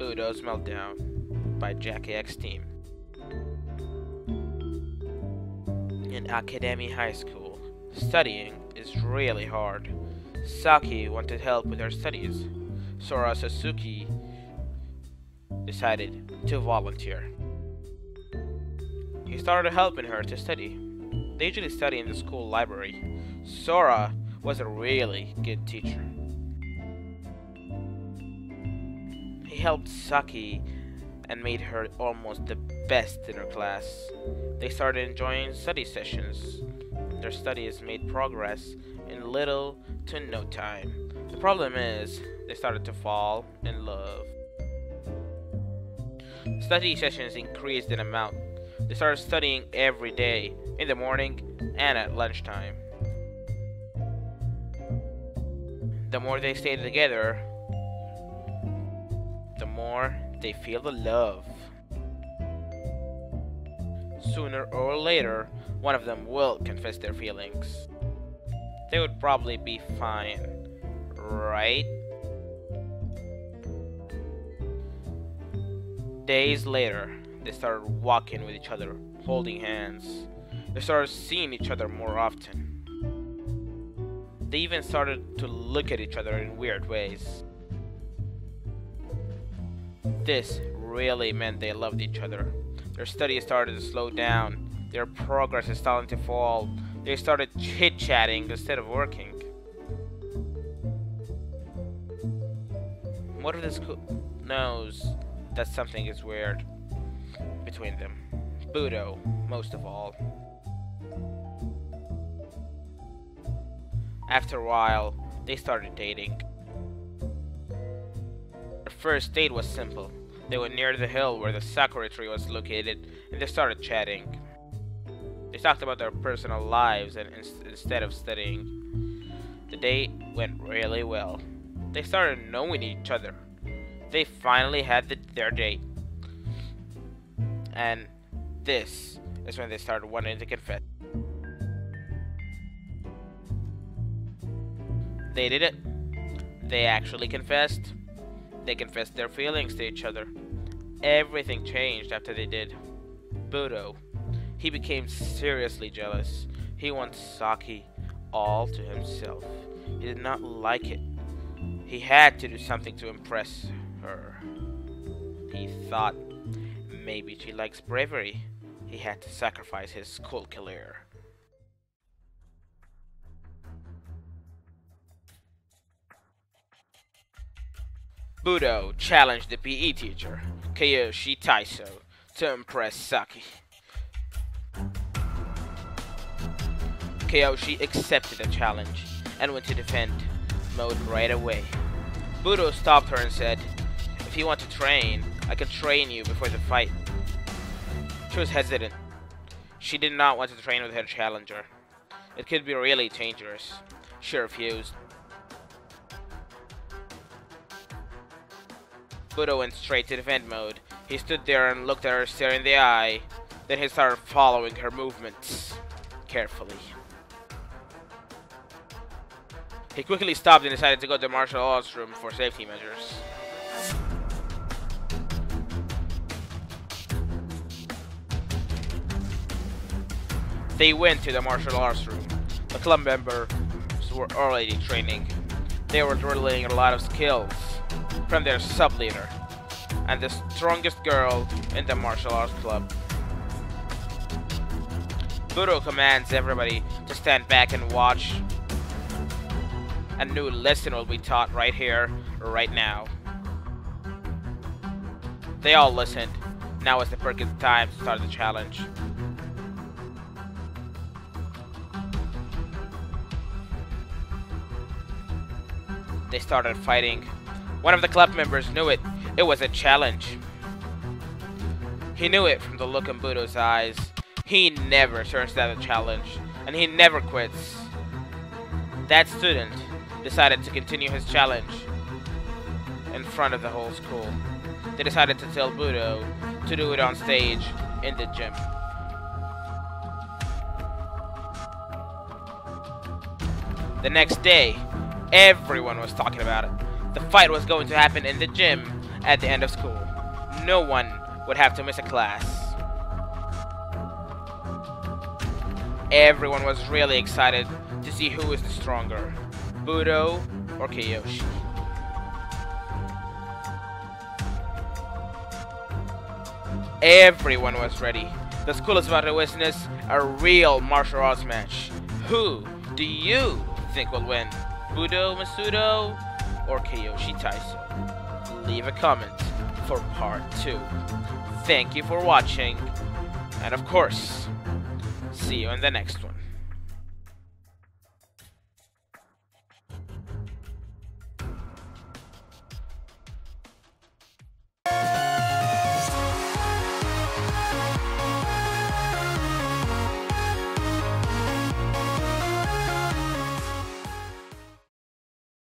Budo's Meltdown by Jacky Xteam. In Academy High School, studying is really hard. Saki wanted help with her studies. Sora Sasuke decided to volunteer. He started helping her to study. They usually study in the school library. Sora was a really good teacher. He helped Saki and made her almost the best in her class. They started enjoying study sessions. Their studies made progress in little to no time. The problem is, they started to fall in love. Study sessions increased in amount. They started studying every day, in the morning and at lunchtime. The more they stayed together, the more they feel the love. Sooner or later, one of them will confess their feelings. They would probably be fine, right? Days later, they started walking with each other, holding hands. They started seeing each other more often. They even started to look at each other in weird ways. This really meant they loved each other. Their studies started to slow down. Their progress is starting to fall. They started chit-chatting instead of working. What if the school knows that something is weird between them? Budo, most of all. After a while, they started dating. Their first date was simple. They went near the hill where the sakura tree was located, and they started chatting. They talked about their personal lives and instead of studying. The date went really well. They started knowing each other. They finally had their date. And this is when they started wanting to confess. They did it. They actually confessed. They confessed their feelings to each other. Everything changed after they did. Budo, he became seriously jealous. He wants Saki all to himself. He did not like it. He had to do something to impress her. He thought maybe she likes bravery. He had to sacrifice his school career. Budo challenged the PE teacher, Kiyoshi Taiso, to impress Saki. Kiyoshi accepted the challenge and went to defend mode right away. Budo stopped her and said, "If you want to train, I can train you before the fight." She was hesitant. She did not want to train with her challenger. It could be really dangerous. She refused. Budo went straight to defend mode. He stood there and looked at her staring in the eye. Then he started following her movements carefully. He quickly stopped and decided to go to the martial arts room for safety measures. They went to the martial arts room. The club members were already training. They were drilling a lot of skills from their sub-leader and the strongest girl in the martial arts club. Budo commands everybody to stand back and watch. A new lesson will be taught right here, right now. They all listened. Now is the perfect time to start the challenge. They started fighting. One of the club members knew it. It was a challenge. He knew it from the look in Budo's eyes. He never turns down a challenge, and he never quits. That student decided to continue his challenge in front of the whole school. They decided to tell Budo to do it on stage in the gym. The next day, everyone was talking about it. The fight was going to happen in the gym, at the end of school. No one would have to miss a class. Everyone was really excited to see who is the stronger, Budo or Kiyoshi. Everyone was ready. The school is about to witness a real martial arts match. Who do you think will win? Budo Masudo or Kiyoshi Taiso? Leave a comment for part 2. Thank you for watching, and of course, see you in the next one.